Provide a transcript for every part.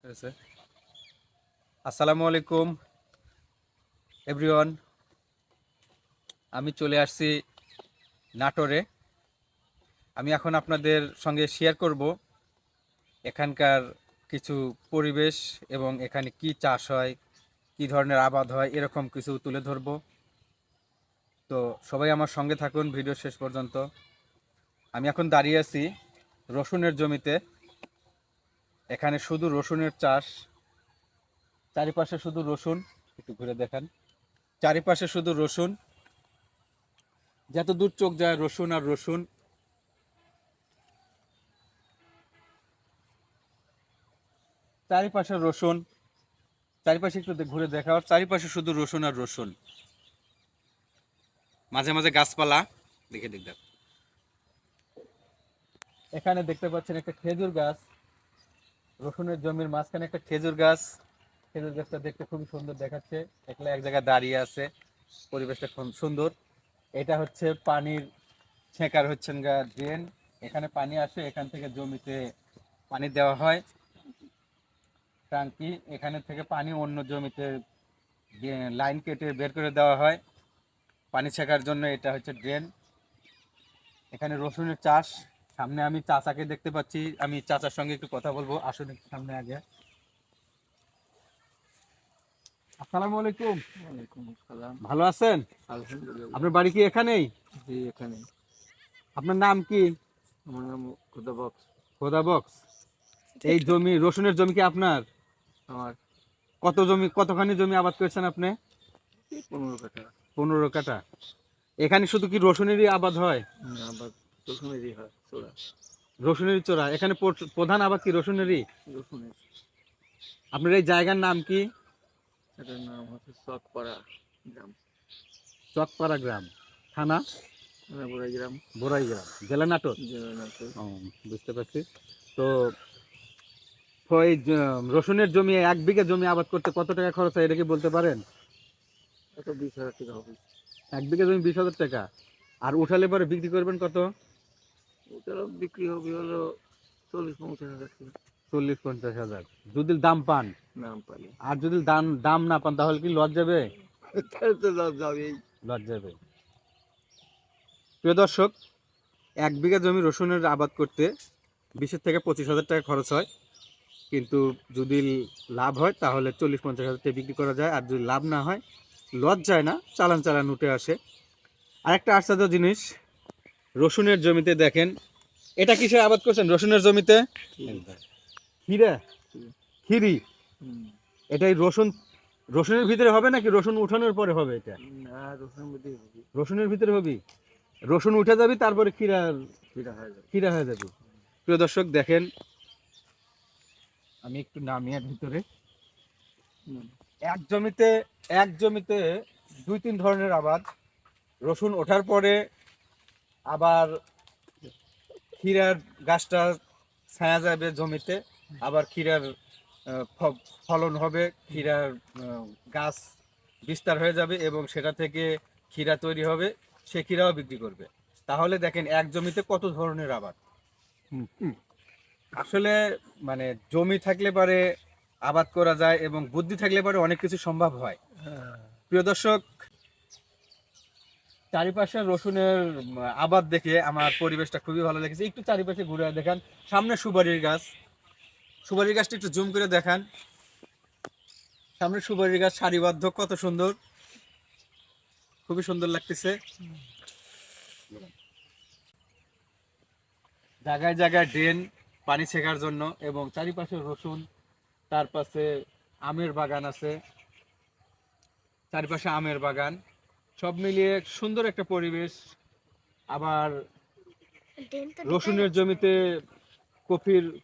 হয়েছে। আসসালামু আলাইকুম এভরিওয়ান, আমি চলে আসছি নাটোরে। আমি এখন আপনাদের সঙ্গে শেয়ার করব এখানকার কিছু পরিবেশ এবং এখানে কি চাষ হয়, কি ধরনের আবাদ হয়, এরকম কিছু তুলে ধরব। তো সবাই আমার সঙ্গে থাকুন ভিডিও শেষ পর্যন্ত। আমি এখন দাঁড়িয়ে আছি রসুনের জমিতে। এখানে শুধু রসুনের চাষ, চারিপাশে শুধু রসুন। একটু ঘুরে দেখান, চারিপাশে শুধু রসুন, যত দূর চোখ যায় রসুন আর রসুন। চারিপাশে রসুন, চারিপাশে একটু ঘুরে দেখা, চারিপাশে শুধু রসুন আর রসুন, মাঝে মাঝে গাছপালা দেখে দেখ। এখানে দেখতে পাচ্ছেন একটা খেজুর গাছ, রসুনের জমির মাঝখানে একটা খেজুর গাছ। খেজুর গাছটা দেখতে খুবই সুন্দর দেখাচ্ছে, একলা এক জায়গায় দাঁড়িয়ে আছে, পরিবেশটা খুব সুন্দর। এটা হচ্ছে পানির ছেঁকার হচ্ছেন গা ড্রেন। এখানে পানি আসে, এখান থেকে জমিতে পানি দেওয়া হয় ট্যাঙ্কি, এখানে থেকে পানি অন্য জমিতে লাইন কেটে বের করে দেওয়া হয় পানি ছেঁকার জন্য। এটা হচ্ছে ড্রেন। এখানে রসুনের চাষ। সামনে আমি চাচাকে দেখতে পাচ্ছি, আমি চাচার সঙ্গে একটু কথা বলবো। আসুন একটু সামনে আগে। আসসালামু আলাইকুম। ওয়ালাইকুম আসসালাম। ভালো আছেন? আলহামদুলিল্লাহ। আপনার বাড়ি কি এখানেই? জি, এখানে। আপনার নাম কি? আমার নাম খুদা বক্স। খোদা বক্স। এই জমি, রসুনের জমি কি আপনার? আমার কত জমি, কতখানি জমি আবাদ করেছেন আপনি? 15 কাঠা। 15 কাঠা। এখানে শুধু কি রসুনেরই আবাদ হয়? আবার রসুনেরই হয় চোরা। রসুনেরই চোরা। এখানে প্রধান আবাদ কি রসুনেরই? রসুনের। আপনার এই জায়গার নাম কি? এটার নাম হচ্ছে চকপাড়া গ্রাম। চকপাড়া গ্রাম, থানা বড়াই গ্রাম, বোরাই গ্রাম, জেলা নাটোর। জেলা নাটোর। ও, বুঝতে পারছি। তো ওই রসুনের জমি, 1 বিঘা জমি আবাদ করতে কত টাকা খরচ হয়, এটা কি বলতে পারেন? কত 20,000 টাকা হবে। 1 বিঘা জমি 20,000 টাকা। আর উঠালে পরে বিক্রি করবেন কত? ওটারও বিক্রি হবে হলো 40-50,000 টাকা। 40-50 হাজার যদি দাম পান। নাম পালি আর যদি দাম না পান তাহলে কি লস যাবে? তাহলে তো লাভ যাবেই। লস যাবে। প্রিয় দর্শক, 1 বিঘা জমি রসুনের আবাদ করতে 20 থেকে 25 হাজার টাকা খরচ হয়। কিন্তু যদি লাভ হয় তাহলে 40-50 হাজার টাকা বিক্রি করা যায়। আর যদি লাভ না হয়, লস যায় না, চালান চালান উঠে আসে। আরেকটা আশ্চর্য জিনিস, রসুনের জমিতে দেখেন, এটা কিসের আবাদ করছেন রসুনের জমিতে? খিরা, খিরি। এটাই রসুনের ভিতরে হবে নাকি রসুন উঠানোর পরে হবে? এটা না, রসুনের মধ্যে হবে। রসুনের ভিতরে হবে। রসুন উঠে যাবে, তারপরে ফিরা হয়ে যাবে। খিরা হয়ে যাবে। প্রিয় দর্শক দেখেন, আমি একটু নামিয়ে ভিতরে। এক জমিতে 2-3 ধরনের আবাদ। রসুন ওঠার পরে আবার ক্ষীরার গাছটা ছায়া যাবে জমিতে, আবার ক্ষীরার ফলন হবে, ক্ষীরার গাছ বিস্তার হয়ে যাবে এবং সেটা থেকে ক্ষীরা তৈরি হবে, সে ক্ষীরাও বিক্রি করবে। তাহলে দেখেন এক জমিতে কত ধরনের আবাদ। আসলে মানে জমি থাকলে পারে আবাদ করা যায় এবং বুদ্ধি থাকলে পারে অনেক কিছু সম্ভব হয়। প্রিয় দর্শক, চারিপাশে রসুনের আবাদ দেখে আমার পরিবেশটা খুবই ভালো লেগেছে। একটু চারিপাশে ঘুরে দেখান। সামনে সুপারির গাছ, সুপারির গাছটা একটু জুম করে দেখান। সামনে সুপারির গাছ সারিবদ্ধ, কত সুন্দর, খুবই সুন্দর লাগতেছে। জায়গায় জায়গায় ড্রেন পানি ছেঁকার জন্য, এবং চারিপাশে রসুন, তার পাশে আমের বাগান আছে, চারিপাশে আমের বাগান, সব মিলিয়ে সুন্দর একটা পরিবেশ। আবার রসুনের জমিতে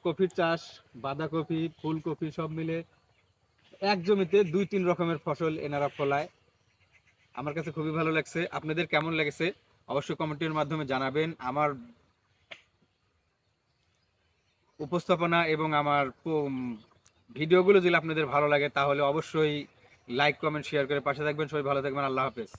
কফির চাষ, বাঁধাকপি, ফুলকপি সব মিলে এক জমিতে 2-3 রকমের ফসল এনারা ফলায়। আমার কাছে খুবই ভালো লাগছে। আপনাদের কেমন লেগেছে অবশ্যই কমেন্টের মাধ্যমে জানাবেন। আমার উপস্থাপনা এবং আমার ভিডিওগুলো যদি আপনাদের ভালো লাগে তাহলে অবশ্যই লাইক, কমেন্ট, শেয়ার করে পাশে থাকবেন। সবাই ভালো থাকবেন। আল্লাহ হাফেজ।